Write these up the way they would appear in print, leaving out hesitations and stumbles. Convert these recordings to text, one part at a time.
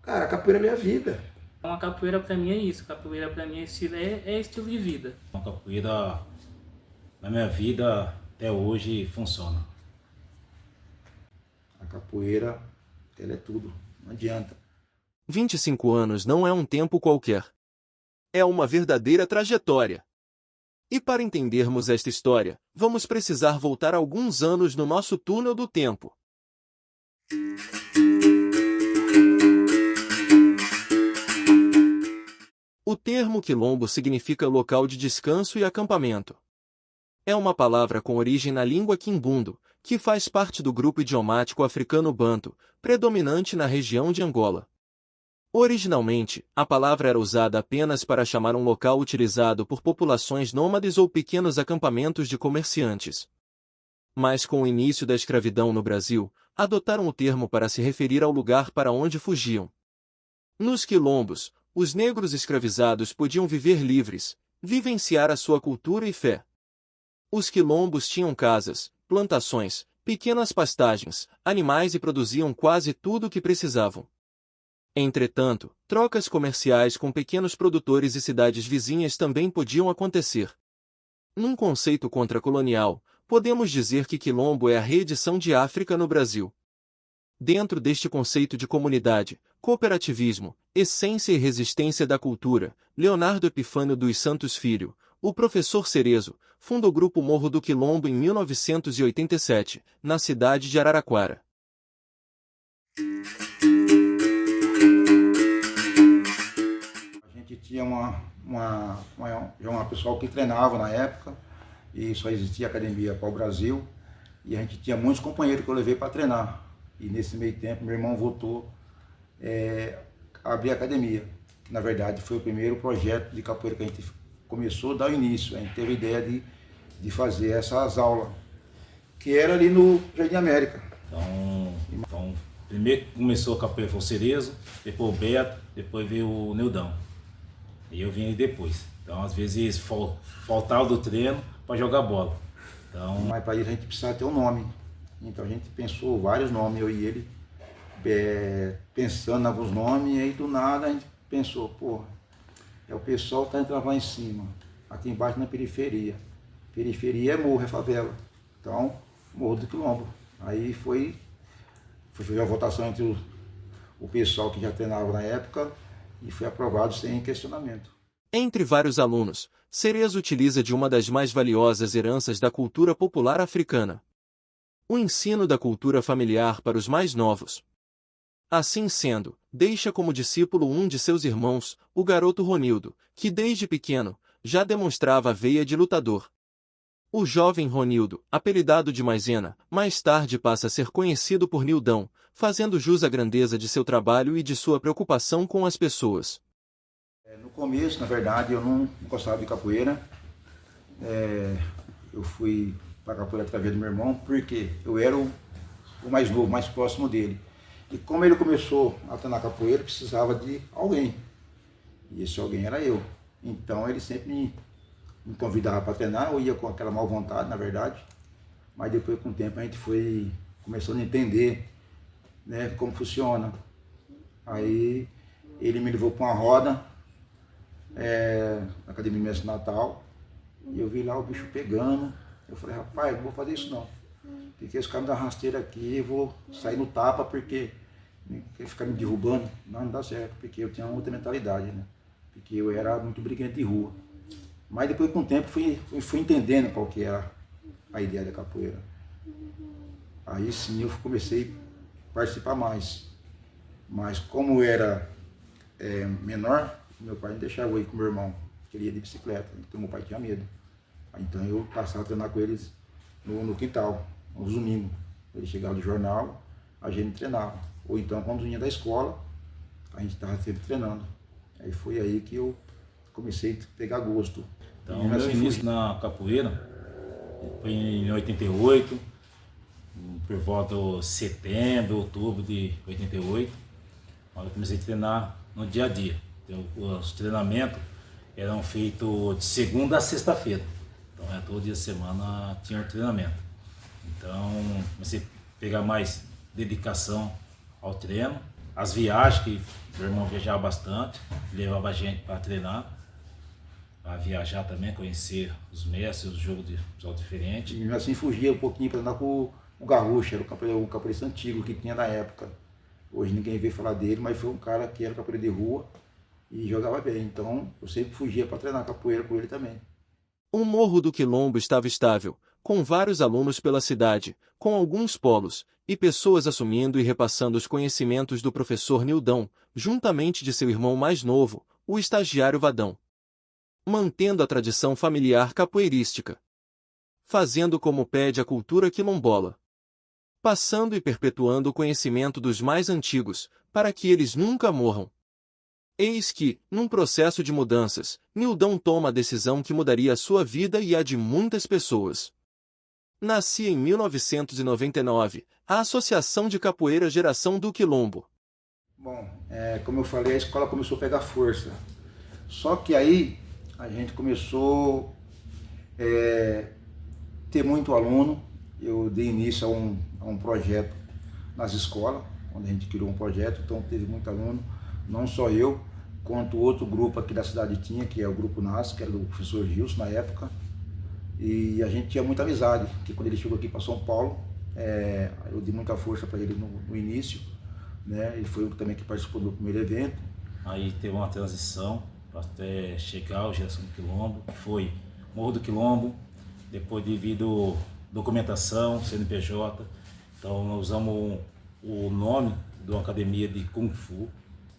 cara, a capoeira é minha vida. Uma capoeira para mim é isso, capoeira para mim é estilo de vida. Uma capoeira na minha vida até hoje funciona. A capoeira, ela é tudo, não adianta. 25 anos não é um tempo qualquer. É uma verdadeira trajetória. E para entendermos esta história, vamos precisar voltar alguns anos no nosso túnel do tempo. O termo quilombo significa local de descanso e acampamento. É uma palavra com origem na língua quimbundo, que faz parte do grupo idiomático africano-banto, predominante na região de Angola. Originalmente, a palavra era usada apenas para chamar um local utilizado por populações nômades ou pequenos acampamentos de comerciantes. Mas com o início da escravidão no Brasil, adotaram o termo para se referir ao lugar para onde fugiam. Nos quilombos, os negros escravizados podiam viver livres, vivenciar a sua cultura e fé. Os quilombos tinham casas, plantações, pequenas pastagens, animais e produziam quase tudo o que precisavam. Entretanto, trocas comerciais com pequenos produtores e cidades vizinhas também podiam acontecer. Num conceito contracolonial, podemos dizer que quilombo é a reedição de África no Brasil. Dentro deste conceito de comunidade, cooperativismo, essência e resistência da cultura, Leonardo Epifânio dos Santos Filho, o professor Cerezo, funda o Grupo Morro do Quilombo em 1987, na cidade de Araraquara. A gente tinha uma pessoal que treinava na época, e só existia academia para o Brasil, e a gente tinha muitos companheiros que eu levei para treinar. E nesse meio tempo, meu irmão voltou a abrir a academia, que na verdade foi o primeiro projeto de capoeira que a gente começou a dar início. A gente teve a ideia de fazer essas aulas, que era ali no Jardim América. Então primeiro começou a capoeira foi o Cerezo, depois o Beto, depois veio o Nildão. E eu vim aí depois. Então às vezes faltava do treino para jogar bola. Então, mas para isso a gente precisava ter um nome. Então a gente pensou vários nomes, eu e ele, pensando em alguns nomes, e aí do nada a gente pensou, porra, o pessoal está entrando lá em cima, aqui embaixo na periferia. Periferia é morro, é favela. Então, Morro do Quilombo. Aí foi a votação entre o pessoal que já treinava na época e foi aprovado sem questionamento. Entre vários alunos, Cerezo utiliza de uma das mais valiosas heranças da cultura popular africana: o ensino da cultura familiar para os mais novos. Assim sendo, deixa como discípulo um de seus irmãos, o garoto Ronildo, que desde pequeno, já demonstrava a veia de lutador. O jovem Ronildo, apelidado de Maisena, mais tarde passa a ser conhecido por Nildão, fazendo jus à grandeza de seu trabalho e de sua preocupação com as pessoas. No começo, na verdade, eu não gostava de capoeira. Eu fui para a capoeira através do meu irmão, porque eu era o mais novo, mais próximo dele. E como ele começou a treinar capoeira, precisava de alguém. E esse alguém era eu. Então ele sempre me convidava para treinar, eu ia com aquela má vontade, na verdade. Mas depois, com o tempo, a gente foi começando a entender, né, como funciona. Aí ele me levou para uma roda, na Academia Mestre Natal, e eu vi lá o bicho pegando. Eu falei, rapaz, não vou fazer isso não. Porque esse cara me dá rasteira aqui, eu vou sair no tapa, porque ele ficar me derrubando, não dá certo, porque eu tinha uma outra mentalidade, né? Porque eu era muito briguento de rua. Mas depois, com o tempo, fui entendendo qual que era a ideia da capoeira. Aí sim eu comecei a participar mais. Mas como eu era menor, meu pai não deixava eu ir com meu irmão, que ele ia de bicicleta, então meu pai tinha medo. Então eu passava a treinar com eles no quintal, nos domingos. Ele chegava do jornal, a gente treinava. Ou então, quando vinha da escola, a gente estava sempre treinando. Aí foi aí que eu comecei a pegar gosto. Então, o meu início na capoeira foi em 88, por volta de setembro, outubro de 88. Eu comecei a treinar no dia a dia. Então, os treinamentos eram feitos de segunda a sexta-feira. Então, todo dia de semana tinha treinamento. Então, comecei a pegar mais dedicação ao treino. as viagens, que meu irmão viajava bastante, levava a gente para treinar, para viajar também, conhecer os mestres, os jogos de pessoal diferente. E assim fugia um pouquinho para andar com o Garrucha, era o capoeirista antigo que tinha na época. Hoje ninguém vê falar dele, mas foi um cara que era capoeira de rua e jogava bem. Então eu sempre fugia para treinar capoeira com ele também. O Morro do Quilombo estava estável, com vários alunos pela cidade, com alguns polos, e pessoas assumindo e repassando os conhecimentos do professor Nildão, juntamente de seu irmão mais novo, o estagiário Vadão. Mantendo a tradição familiar capoeirística. Fazendo como pede a cultura quilombola. Passando e perpetuando o conhecimento dos mais antigos, para que eles nunca morram. Eis que, num processo de mudanças, Nildão toma a decisão que mudaria a sua vida e a de muitas pessoas. Nascia em 1999, a Associação de Capoeira Geração do Quilombo. Bom, como eu falei, a escola começou a pegar força. Só que aí a gente começou a ter muito aluno. Eu dei início a um projeto nas escolas, onde a gente criou um projeto, então teve muito aluno, não só eu, quanto outro grupo aqui da cidade tinha, que é o Grupo NAS, que era do professor Gilson na época, e a gente tinha muita amizade, porque quando ele chegou aqui para São Paulo, eu dei muita força para ele no início, né? Ele foi também que participou do primeiro evento. Aí teve uma transição até chegar ao Geração do Quilombo, que foi Morro do Quilombo, depois devido documentação, CNPJ, então nós usamos o nome de uma academia de Kung Fu,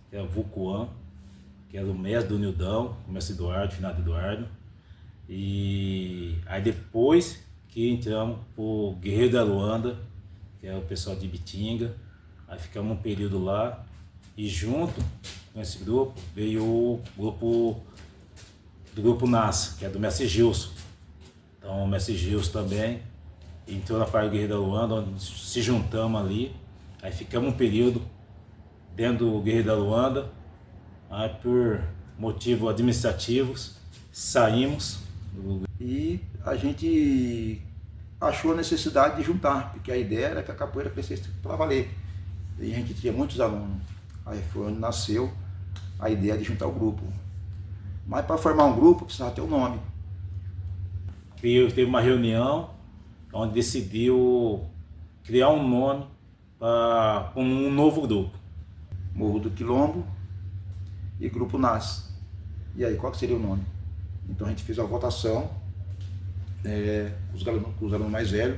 que é a Vucuan, que era o mestre do Nildão, o mestre Eduardo, finado Eduardo, e aí depois que entramos pro Guerreiro da Luanda, que é o pessoal de Ibitinga, aí ficamos um período lá, e junto com esse grupo veio o grupo do Grupo NAS, que é do mestre Gilson. Então o mestre Gilson também entrou na parte do Guerreiro da Luanda, onde se juntamos ali, aí ficamos um período dentro do Guerreiro da Luanda, aí por motivos administrativos saímos. E a gente achou a necessidade de juntar, porque a ideia era que a capoeira crescesse para valer. E a gente tinha muitos alunos. Aí foi onde nasceu a ideia de juntar o grupo. Mas para formar um grupo precisava ter um nome. Teve uma reunião onde decidiu criar um nome para um novo grupo. Morro do Quilombo e Grupo NAS. E aí, qual que seria o nome? Então a gente fez uma votação com os alunos mais velhos,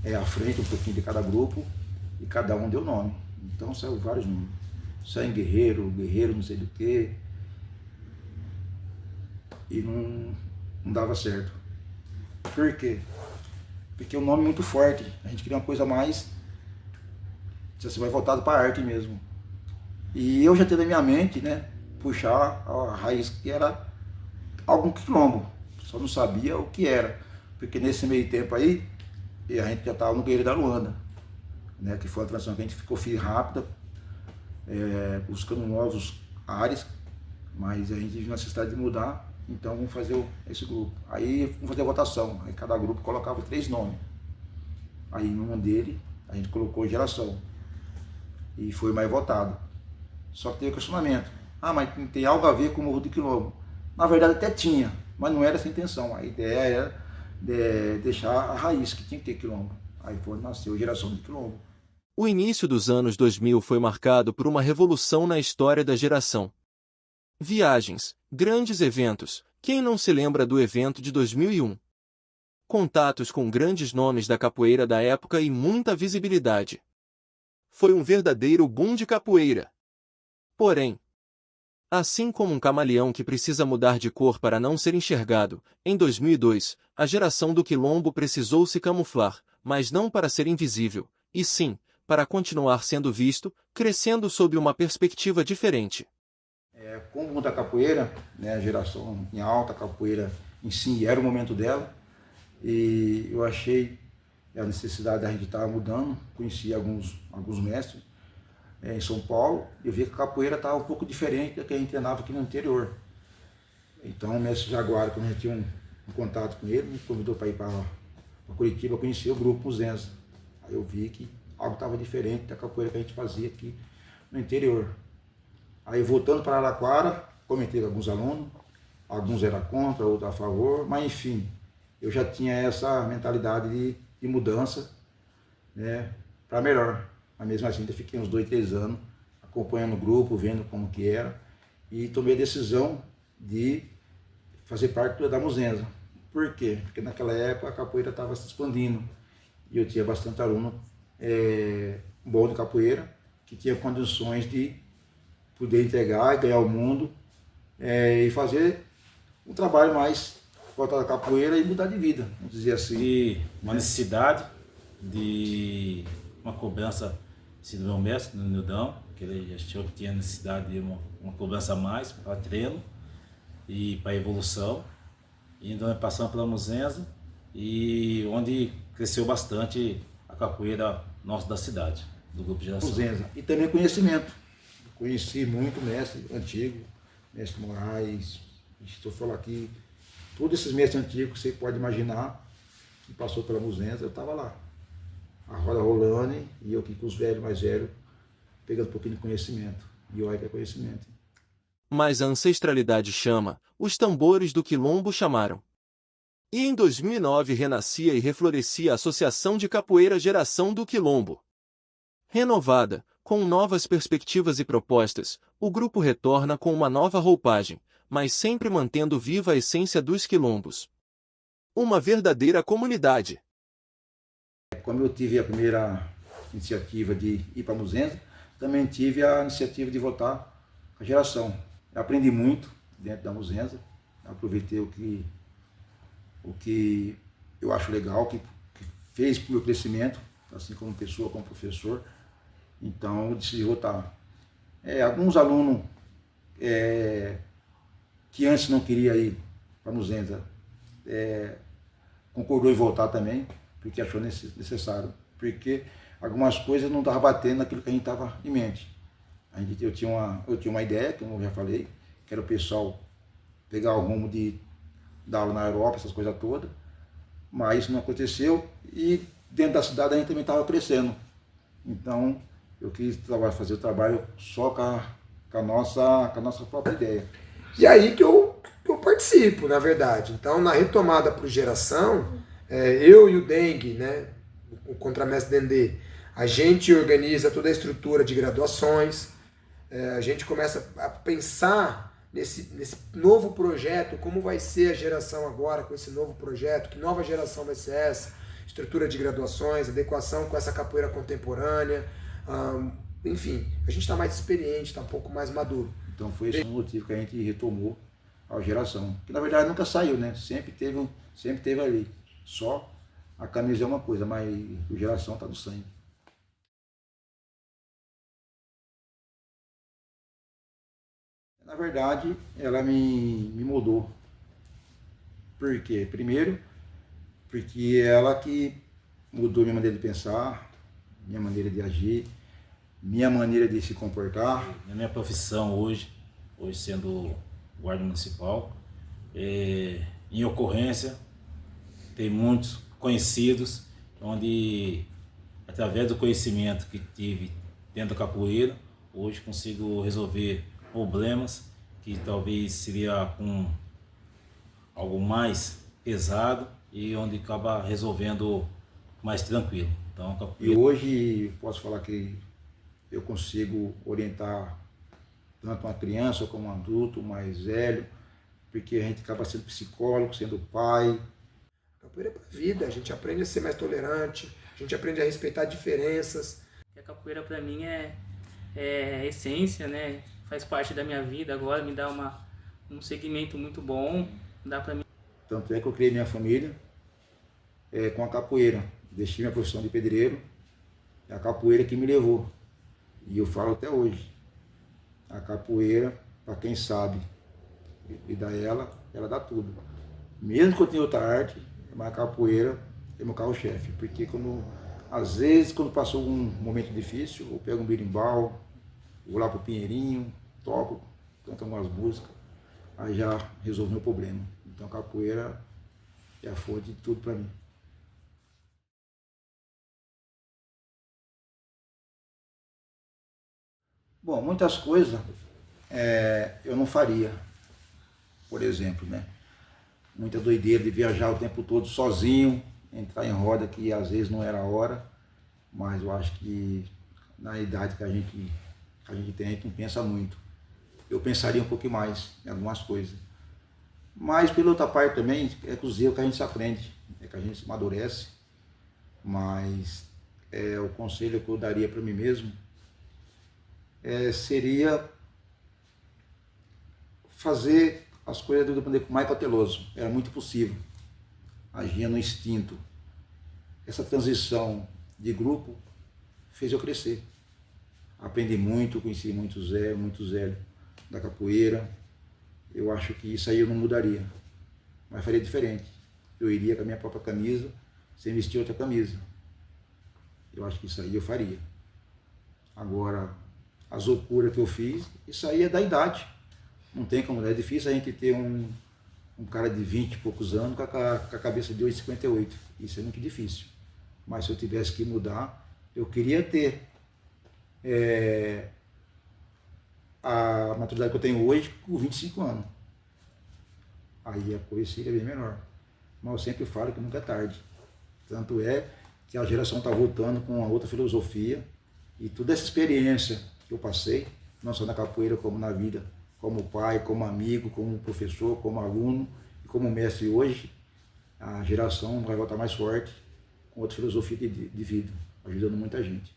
à frente um pouquinho de cada grupo, e cada um deu nome. Então saiu vários nomes. Saiu Guerreiro, Guerreiro não sei do que. E não dava certo. Por quê? Porque o nome é muito forte. A gente queria uma coisa mais, você vai voltado para a arte mesmo. E eu já tinha na minha mente, né, puxar a raiz que era algum quilombo. Só não sabia o que era. Porque nesse meio tempo aí, a gente já estava no Guerreiro da Luanda, né, que foi uma transição que a gente ficou rápida, buscando novos ares, mas a gente viu a necessidade de mudar, então vamos fazer esse grupo. Aí vamos fazer a votação, aí cada grupo colocava 3 nomes. Aí num dele a gente colocou Geração, e foi mais votado. Só que teve questionamento. Ah, mas tem algo a ver com o Morro do Quilombo. Na verdade até tinha, mas não era essa a intenção. A ideia era deixar a raiz, que tinha que ter quilombo. Aí foi onde nasceu a Geração do Quilombo. O início dos anos 2000 foi marcado por uma revolução na história da geração. Viagens, grandes eventos, quem não se lembra do evento de 2001? Contatos com grandes nomes da capoeira da época e muita visibilidade. Foi um verdadeiro boom de capoeira. Porém, assim como um camaleão que precisa mudar de cor para não ser enxergado, em 2002, a Geração do Quilombo precisou se camuflar, mas não para ser invisível, e sim, para continuar sendo visto, crescendo sob uma perspectiva diferente. Com o mundo da capoeira, né, a geração em alta, a capoeira em si era o momento dela, e eu achei a necessidade da gente estar mudando. Conheci alguns mestres em São Paulo, eu vi que a capoeira estava um pouco diferente da que a gente treinava aqui no interior. Então o mestre Jaguar, quando a gente tinha um contato com ele, me convidou para ir para Curitiba, conhecer o grupo Muzenza. Aí eu vi que algo estava diferente da capoeira que a gente fazia aqui no interior. Aí voltando para Araraquara, comentei com alguns alunos, alguns eram contra, outros a favor, mas enfim, eu já tinha essa mentalidade de mudança, né, para melhor. Mas mesmo assim, eu fiquei uns 2, 3 anos acompanhando o grupo, vendo como que era, e tomei a decisão de fazer parte da Muzenza. Por quê? Porque naquela época a capoeira estava se expandindo e eu tinha bastante aluno bom de capoeira que tinha condições de poder entregar e ganhar o mundo e fazer um trabalho mais voltado à capoeira e mudar de vida, vamos dizer assim. E uma necessidade de uma cobrança do meu mestre, do Nildão, que ele achou que tinha necessidade de uma cobrança a mais para treino e para evolução. E então passando pela Muzenza, e onde cresceu bastante a capoeira nossa da cidade, do Grupo Geração. Muzenza. E também conhecimento. Conheci muito mestre antigo, mestre Moraes, estou falando aqui, todos esses mestres antigos que você pode imaginar, que passou pela Muzenza, eu estava lá. A roda rolando e eu aqui com os velhos, mais velhos, pegando um pouquinho de conhecimento. E olha que é conhecimento. Mas a ancestralidade chama, os tambores do Quilombo chamaram. E em 2009 renascia e reflorescia a Associação de Capoeira Geração do Quilombo. Renovada, com novas perspectivas e propostas, o grupo retorna com uma nova roupagem, mas sempre mantendo viva a essência dos quilombos. Uma verdadeira comunidade. Como eu tive a primeira iniciativa de ir para a Muzenza, também tive a iniciativa de voltar com a geração. Eu aprendi muito dentro da Muzenza, aproveitei o que eu acho legal, que fez para o meu crescimento, assim como pessoa, como professor. Então eu decidi voltar. Alguns alunos que antes não queriam ir para a Muzenza concordou em voltar também, porque achou necessário, porque algumas coisas não estavam batendo naquilo que a gente estava em mente. Eu tinha uma ideia, como eu já falei, que era o pessoal pegar o rumo de dar aula na Europa, essas coisas todas, mas isso não aconteceu e dentro da cidade a gente também estava crescendo. Então eu quis fazer o trabalho só com a nossa própria ideia. E aí que eu participo, na verdade. Então, na retomada para o Geração, eu e o Dengue, né, o contramestre Dendê, a gente organiza toda a estrutura de graduações, a gente começa a pensar nesse novo projeto, como vai ser a geração agora com esse novo projeto, que nova geração vai ser essa, estrutura de graduações, adequação com essa capoeira contemporânea, enfim, a gente está mais experiente, está um pouco mais maduro. Então foi esse o motivo que a gente retomou a geração, que na verdade nunca saiu, né? Sempre teve ali, só a camisa é uma coisa, mas a geração está no sangue. Na verdade, ela me moldou. Por quê? Primeiro, porque ela que mudou minha maneira de pensar, minha maneira de agir, minha maneira de se comportar. Na minha profissão hoje sendo guarda municipal, em ocorrência, tem muitos conhecidos, onde através do conhecimento que tive dentro da capoeira, hoje consigo resolver problemas que talvez seria com algo mais pesado e onde acaba resolvendo mais tranquilo. Então, capoeira... E hoje posso falar que eu consigo orientar tanto uma criança como um adulto, mais velho, porque a gente acaba sendo psicólogo, sendo pai. Capoeira é para a vida, a gente aprende a ser mais tolerante, a gente aprende a respeitar diferenças. A capoeira para mim é essência, né? Faz parte da minha vida agora, me dá um segmento muito bom, dá para mim. Tanto é que eu criei minha família com a capoeira. Deixei minha profissão de pedreiro, é a capoeira que me levou. E eu falo até hoje, a capoeira, para quem sabe lidar ela dá tudo. Mesmo que eu tenha outra arte, mas a capoeira é meu carro-chefe. Porque às vezes, quando passou um momento difícil, eu pego um berimbau, vou lá pro Pinheirinho, toco, canto algumas músicas, aí já resolvo meu problema. Então a capoeira é a fonte de tudo para mim. Bom, muitas coisas eu não faria, por exemplo, né? Muita doideira de viajar o tempo todo sozinho, entrar em roda que às vezes não era a hora, mas eu acho que na idade que a gente tem, a gente não pensa muito. Eu pensaria um pouquinho mais em algumas coisas. Mas, pela outra parte também, é com os erros que a gente se aprende, é que a gente se amadurece. Mas o conselho que eu daria para mim mesmo seria fazer as coisas de maneira mais cauteloso. Era muito possível. Agia no instinto. Essa transição de grupo fez eu crescer. Aprendi muito, conheci muito Zé da capoeira. Eu acho que isso aí eu não mudaria, mas faria diferente. Eu iria com a minha própria camisa, sem vestir outra camisa. Eu acho que isso aí eu faria. Agora, as loucuras que eu fiz, isso aí é da idade. Não tem como, é difícil a gente ter um cara de 20 e poucos anos com a cabeça de 8,58. Isso é muito difícil. Mas se eu tivesse que mudar, eu queria ter a maturidade que eu tenho hoje com 25 anos. Aí a coisa seria bem menor. Mas eu sempre falo que nunca é tarde. Tanto é que a geração está voltando com uma outra filosofia e toda essa experiência que eu passei, não só na capoeira como na vida, como pai, como amigo, como professor, como aluno e como mestre hoje, a geração vai voltar mais forte com outra filosofia de vida, ajudando muita gente.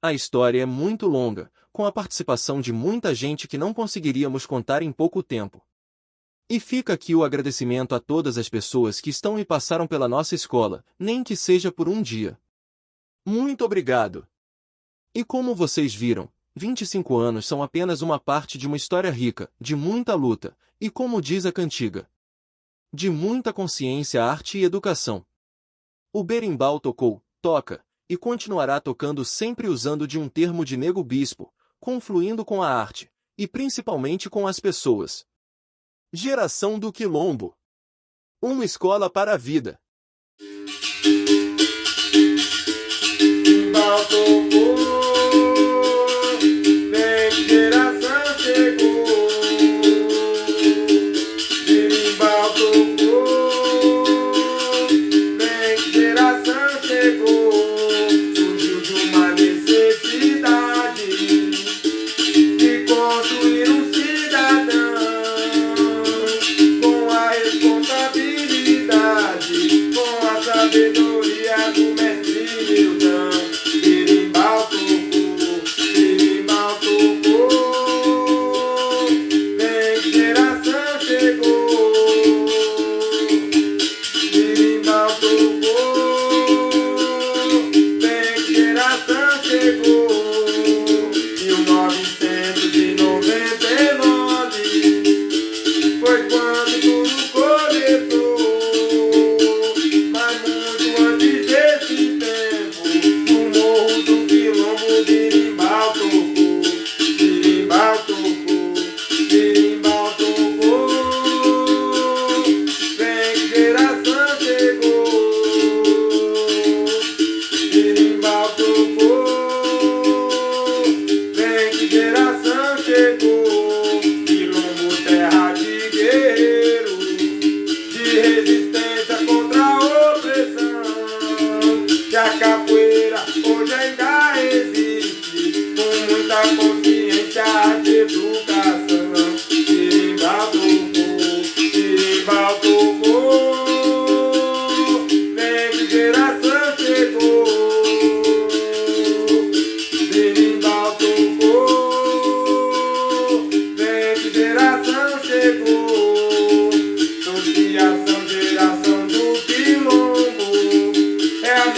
A história é muito longa, com a participação de muita gente que não conseguiríamos contar em pouco tempo. E fica aqui o agradecimento a todas as pessoas que estão e passaram pela nossa escola, nem que seja por um dia. Muito obrigado! E como vocês viram, 25 anos são apenas uma parte de uma história rica, de muita luta, e como diz a cantiga, de muita consciência, arte e educação. O berimbau tocou, toca, e continuará tocando sempre usando de um termo de Nego Bispo, confluindo com a arte, e principalmente com as pessoas. Geração do Quilombo. Uma escola para a vida.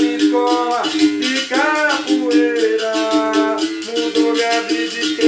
Escola de capoeira mudou minha vida.